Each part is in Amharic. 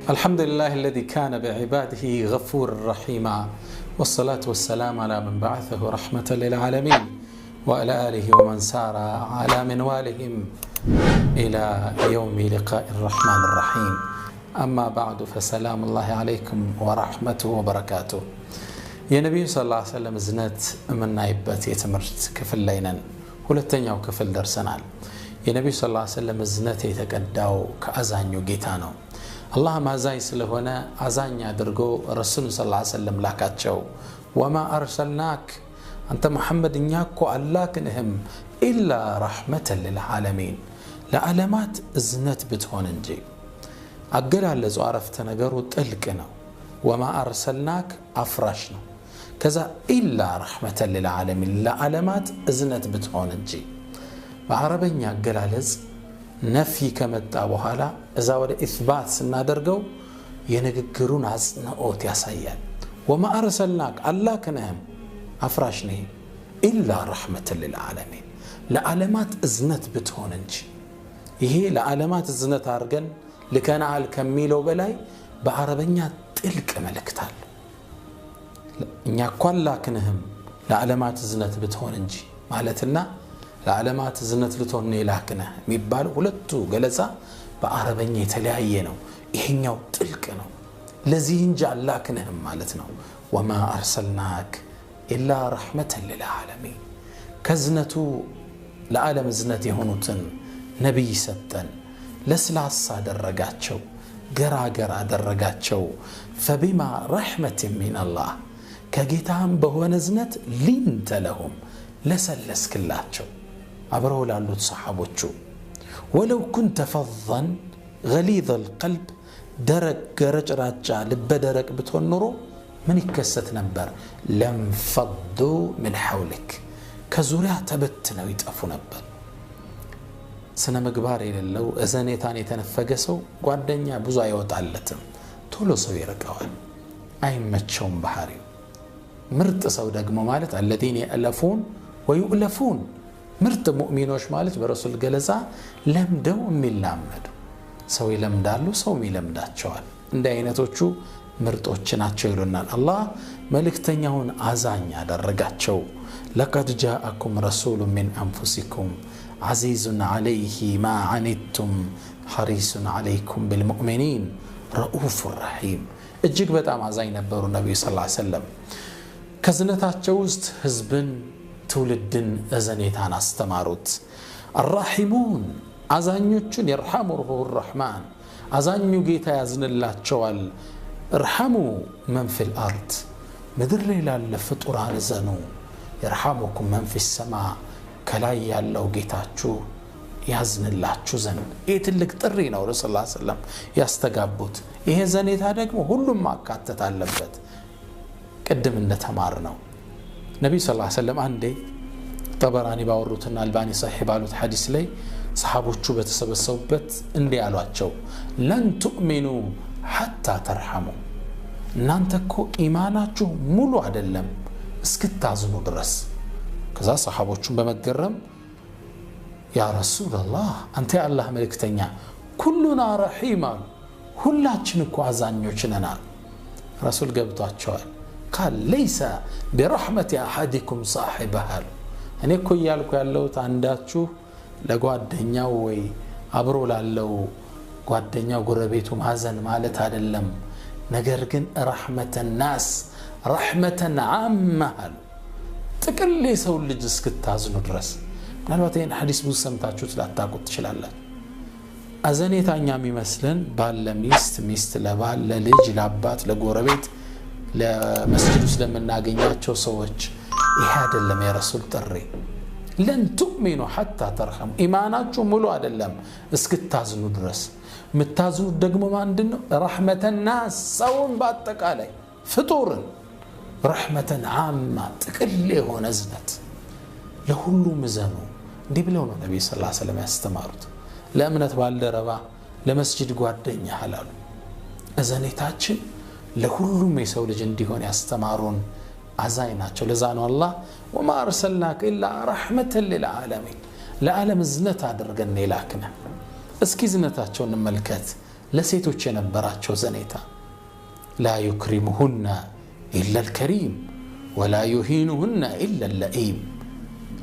الحمد لله الذي كان بعباده غفور رحيما والصلاة والسلام على من بعثه رحمة للعالمين وعلى آله ومن سار على منوالهم إلى يوم لقاء الرحمن الرحيم أما بعد فسلام الله عليكم ورحمته وبركاته يا نبي صلى الله عليه وسلم زنات من نايبات يتمرت كفل لينن ሁለተኛው ክፍል ደርሰናል የነብዩ ሰለላሁ ዐለይሂ ወሰለም ዝነት የተቀዳው ከአዛኙ ጌታ ነው አላህ ማዛኝ ስለሆነ አዛኝ አድርጎ ረሱል ሰለላሁ ዐለይሂ ወሰለም ላካቸው ወማ አርሰልናክ አንተ መሐመድ እኛኮ አላክንህም ኢላ ረህመተን ለልዓለሚን ለዓለማት ዝነት ብትሆን እንጂ አገላለጹ አረፍተ ነገሩ ጥልቅ ነው ወማ አርሰልናክ አፍራሽ ነው ከዛ ኢላ ረህመተን ለልዓለሚን ለዓለማት ዝነት ብትሆን እንጂ በአረበኛ አገላለጽ ነፊ ከመጣ በኋላ እዛ ወደ ኢስባት ስናደርገው የንግግሩን አጽንኦት ያሳያል ወማ አርሰልናክ አላክንህም አፍራሽ ነህ ኢላ ረህመተን ለልዓለሚን ለዓለማት ዝነት ብትሆን እንጂ ይሄ ለዓለማት ዝነት አድርገን ልከናል ከሚለው በላይ በአረበኛ ጥልቅ መልእክት አለ እኛ ኳላክንህም ለዓለማት ዝነት ብትሆን እንጂ ማለትና ለዓለማት ዝነት ልትሆን ይላክነህ የሚባል ሁለቱ ገለጻ በአረበኛ የተለያየ ነው ይሄኛው ጥልቅ ነው ለዚህ እንጂ አላክንህም ማለት ነው ወማ አርሰልናክ ኢላ ረህመተን ለልዓለሚን ከዝነቱ ለዓለም ዝነት የሆኑትን ነብይ ሰጠን ለስላሳ አደረጋቸው ገራገር አደረጋቸው ፈቢማ ረህመትን ሚን አላህ ከጌታም በሆነ ዝነት ሊንተ ለሁም ለሰለስክላቸው አብረው ላሉት ሰሃቦቹ ወለው ኩንተ ፈዘን ገሊዘ القلب ደረቅ ገረጭራጫ ልበ ደረቅ ብትሆን ኖሮ ምን ይከሰት ነበር ለምፈዱ من حولك ከዙሪያ ተበትነው ይጠፉ ነበር ስነ ምግባር የሌለው እዘኔታን የተነፈገ ሰው ጓደኛ ብዙ አይወጣለትም ቶሎ ሰው ይርቀዋል አይመቸውም ባህሪው ምርጥ ሰው ደግሞ ማለት الذين يألفون ويؤلفون ምርጥ ሙእሚኖች ማለት በረሱል ገለጻ ለምደው የሚላመዱ ሰው ይለምዳሉ ሰው ይለምዳቸዋል እንደ አይነቶቹ ምርጦች ናቸው ይሉናል አላህ መልእክተኛውን አዛኝ አደረጋቸው لقد جاءكم رسول من أنفسكم عزيز عليه ما عنتم حريص عليكم بالمؤمنين رؤوف رحيم እጅግ በጣም አዛኝ ነበሩ ነብዩ ሰለላሁ ዐለይሂ ወሰለም ከዝነታቸው ውስጥ ህዝብን ትውልድን እዘኔታን አስተማሩት الراحمون አዛኞቹን يرحمه الرحمن አዛኙ ጌታ ያዝንላቸዋል ارحموا من في الارض ምድር ላይ ላለ ፍጡራን ዘኑ يرحمكم من في السماء ከላይ ያለው ጌታችሁ ያዝንላችሁ ዘንድ ይህ ትልቅ ጥሪ ነው ረሱል ሰለላሁ ዐለይሂ ወሰለም ያስተጋቡት ይሄ ዘኔታ ደግሞ ሁሉም ማካተት አለበት ቀደም እንደተማር ነው ነብዩ ሰለላሁ ዐለይሂ ወሰለም አንዴ ጠበራኒ ባወሩትና አልባኒ صحيح ባሉት ሐዲስ ላይ ሰሃቦቹ በተሰበሰቡበት እንዴ ያሏቸው ለን ትኡሚኑ حتى ترحموا እናንተኮ ኢማናችሁ ሙሉ አይደለም እስክታዝኑ ድረስ ከዛ ሰሃቦቹን በመገረም ያ ረሱላህ አንተ የአላህ መልእክተኛ ኩሉና ረሂማ ሁላችን እኮ አዛኞች ነን ረሱል ገብቷቸዋል قال ليس برحمة أحدكم صاحبها እኔ እኮ ያልኩ ያለውት አንዳችሁ ለጓደኛው ወይ አብሮ ላለው ጓደኛው ጎረቤቱ ማዘን ማለት አይደለም ነገር ግን ረህመተን ናስ ረህመተን ዓመህ ጥቅል የሰው ልጅ እስክታዝኑ ድረስ ምናልባት ይሄን ሐዲስ ብዙ ሰምታችሁት ላታውቁት ትችላላችሁ አዘኔታኛ የሚመስለን ባል ለሚስት ሚስት ለባል ለልጅ ለአባት ለጎረቤት ለመስጂድ ውስጥ ለምናገኛቸው ሰዎች ይሄ አይደለም የረሱል ጥሪ ለን ትኡሚኑ حتى ترحموا ኢማናችሁ ሙሉ አይደለም እስክታዝኑ ድረስ ምታዝኑ ደግሞ ማንድነው ረህመተን ናስ ሰውን በአጠቃላይ ፍጡርን ረህመተን ዓማ ጥቅል የሆነ ዝነት ለሁሉም ዘኑ እንዲህ ብለው ነው ነብዩ ሰለላሁ ዐለይሂ ወሰለም ያስተማሩት ለእምነት ባልደረባ ለመስጂድ ጓደኛ ሐላሉ እዘኔታችን ለሁሉም የሰው ልጅ እንዲሆን ያስተማሩን አዛኝ ናቸው ለዛ ነው አላህ ወማ አርሰልናከ ኢላ ረህመተን ለልዓለሚን ለዓለም ዝነት አድርገን ይላክና እስኪ ዝነታቸውን እንመልከት ለሴቶች የነበራቸው ዘኔታ ላ ዩክሪሙሁና ኢላ الكريم ولا يهينهن إلا اللئيم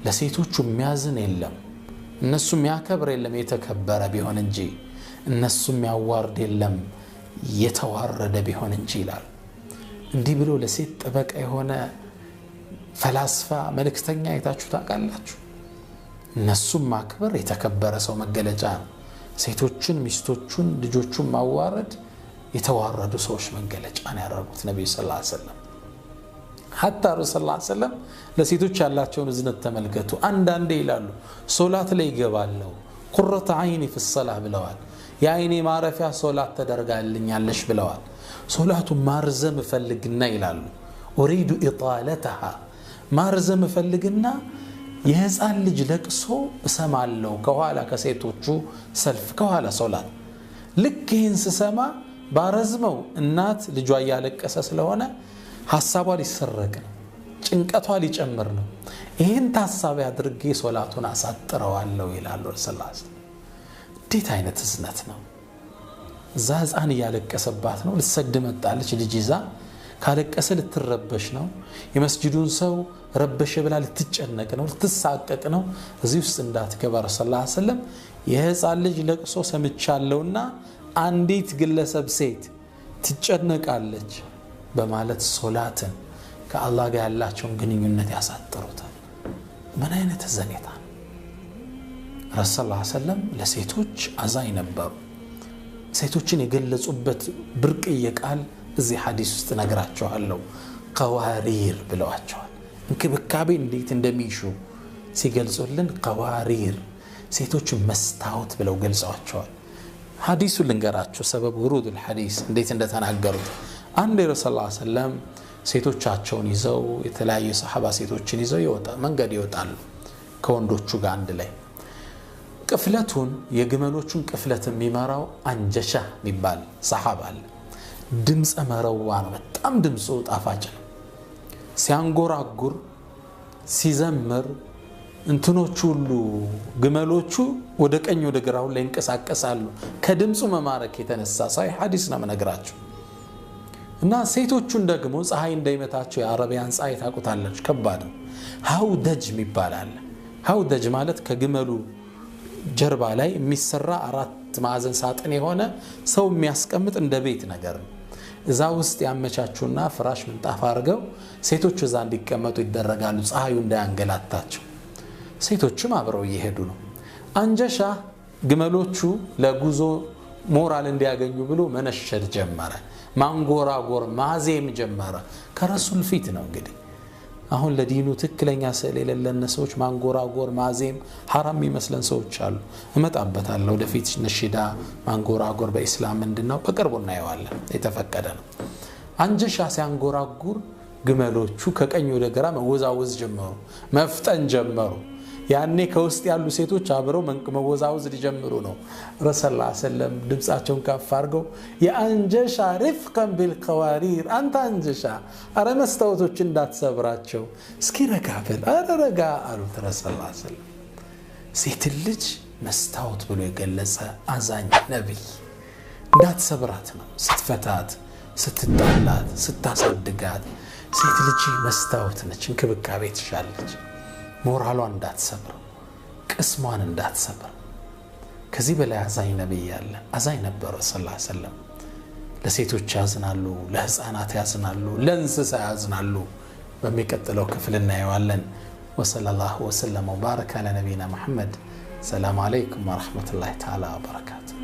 ለሴቶቹ የሚያዝን የለም እነሱ የሚያከብር የለም የተከበረ ቢሆን እንጂ እነሱ የሚያዋርድ የለም የተዋረደ ቢሆን እንጂ ይላል እንዲህ ብሎ ለሴት ጠበቃ የሆነ ፈላስፋ መልእክተኛ አይታችሁ ታውቃላችሁ እነሱ ማክበር የተከበረ ሰው መገለጫ ሴቶችን ሚስቶቹን ልጆቹን ማዋረድ የተዋረዱ ሰዎች መገለጫ ነው ያደረጉት ነብዩ ሰለላሁ ዐለይሂ ወሰለም حتى رسول الله صلى الله عليه وسلم ለሴቶች ያላቸውን እዝነት ተመልከቱ አንዳንዴ ይላሉ ሶላት ላይ ይገባሉ ቁርተ አይኒ في الصلاه ብለዋል የአይኔ ማረፊያ ሶላት ተደርጋልኛለሽ ብለዋል ሶላቱ ማርዘም ፈልግና ይላሉ اريد اطالتها ማርዘም ፈልግና የህፃን ልጅ ለቅሶ እሰማለሁ ከኋላ ከሴቶቹ ሰልፍ ከኋላ ሶላት ልክ ይህን ስሰማ ባረዝመው እናት ልጇ ያለቀሰ ስለሆነ ሐሳቧ ሊሰረቅ ነው ጭንቀቷ ሊጨምር ነው ይሄን ታሳቢ አድርጌ ሶላቱን አሳጥረዋለሁ ይላሉ ሰለላሁ ዐለይሂ ወሰለም እንዴት አይነት እዝነት ነው ዛዛን ያለቀሰባት ነው ልትሰግድ መጣለች ልጅ ይዛ ካለቀሰ ልትረበሽ ነው የመስጂዱን ሰው ረበሽ ብላ ልትጨነቅ ነው ልትሳቀቅ ነው እዚህ ውስጥ እንዳትገባ ሰለላሁ ዐለይሂ ወሰለም የህፃን ልጅ ለቅሶ ሰምቻለሁና አንዲት ግለሰብ ሴት ትጨነቃለች በማለት ሶላትን ከአላህ ጋር ያላቸውን ግንኙነት ያሳጥሩታል ምን አይነት ዘኔታ ረሱል ሰለላሁ ዐለይሂ ወሰለም ለሴቶች አዛኝ ነበሩ ሴቶችን የገለጹበት ብርቅዬ ቃል እዚህ ሐዲስ ውስጥ ነግራቸዋለሁ ቀዋሪር ብለዋቸዋል እንክብካቤ እንዴት እንደሚሹ ሲገልጹልን ቀዋሪር ሴቶች መስታወት ብለው ገልጸዋቸዋል ሐዲሱ ልንገራችሁ ሰበብ ውሩድ الحديث እንዴት እንደተናገሩት አንድ ረሱል ሰለላሁ ዐለይሂ ወሰለም ሴቶቻቸውን ይዘው የተለያዩ ሰሃባ ሴቶችን ይዘው መንገድ ይወጣሉ ከወንዶቹ ጋር አንድ ላይ ቅፍለቱን የግመሎቹን ቅፍለት የሚመራው አንጀሻ የሚባል ሰሃባ አለ ድምጽ መረዋ ነው በጣም ድምጹ ጣፋጭ ነው ሲያንጎራጉር ሲዘምር እንትኖቹ ሁሉ ግመሎቹ ወደ ቀኝ ወደ ግራው ላይ እንቀሳቀሳሉ ከድምጹ መማረክ የተነሳ ሳይ ሐዲስ ነው መነግራችሁ እና ሴቶቹን ደግሞ ፀሐይ እንዳይመታቸው የአረቢያን ፀሐይ ታቁታለች ከባድ ነው ሃውደጅ ይባላል ሃውደጅ ማለት ከግመሉ ጀርባ ላይ የሚሰራ አራት ማዕዘን ሳጥን የሆነ ሰው የሚያስቀምጥ እንደ ቤት ነገር ነው እዛ ውስጥ ያመቻቹና ፍራሽ ምንጣፍ አድርገው ሴቶቹ እዛ እንዲቀመጡ ይደረጋሉ ፀሐዩ እንዳያንገላታቸው ሴቶቹም አብረው ይሄዱ ነው አንጀሻ ግመሎቹ ለጉዞ ሞራል እንዲያገኙ ብሎ መነሸድ ጀመረ ማንጎራጎር ማዜም ጀመረ ከረሱል ፊት ነው እንግዲህ አሁን ለዲኑ ትክክለኛ ስዕል የሌለን ሰዎች ማንጎራጎር ማዜም حرام ይመስለን ሰዎች አሉ እመጣበታለሁ ወደፊት ነሽዳ ማንጎራጎር በእስላም ምንድነው በቅርቡ እናየዋለን የተፈቀደ ነው አንጀሻ ሲያንጎራጉር ግመሎቹ ከቀኝ ወደ ግራ መወዛወዝ ጀመሩ መፍጠን ጀመሩ ያኔ ከውስጥ ያሉ ሴቶች አብረው መወዛወዝ ሊጀምሩ ነው ረሱል ሰለላሁ ዐለይሂ ወሰለም ድምጻቸውን ከፍ አድርገው የአንጀሻ رفقا بالقوارير አንተ አንጀሻ አረ መስታወቶች እንዳትሰብራቸው እስኪ ረጋ በል አረ ረጋ አሉት ረሱል ሰለላሁ ዐለይሂ ወሰለም ሴት ልጅ መስታወት ብሎ የገለጸ አዛኝ ነብይ እንዳትሰብራት ነው ስትፈታት ስትጣላት ስታሳድጋት ሴት ልጅ መስታወት ነች እንክብካቤ ትሻለች ሞራሏን እንዳትሰብር ቅስሟን እንዳትሰብር ከዚህ በላይ አዛኝ ነብይ ያለ አዛኝ ነበር ሰለላሁ ዐለይሂ ወሰለም ለሴቶች ያዝናሉ ለህፃናት ያዝናሉ ለእንስሳ ያዝናሉ በሚቀጥለው ክፍል እናየዋለን ወሰለላሁ ወሰለም ወባረከ على نبينا محمد السلام عليكم ورحمة الله تعالى وبركاته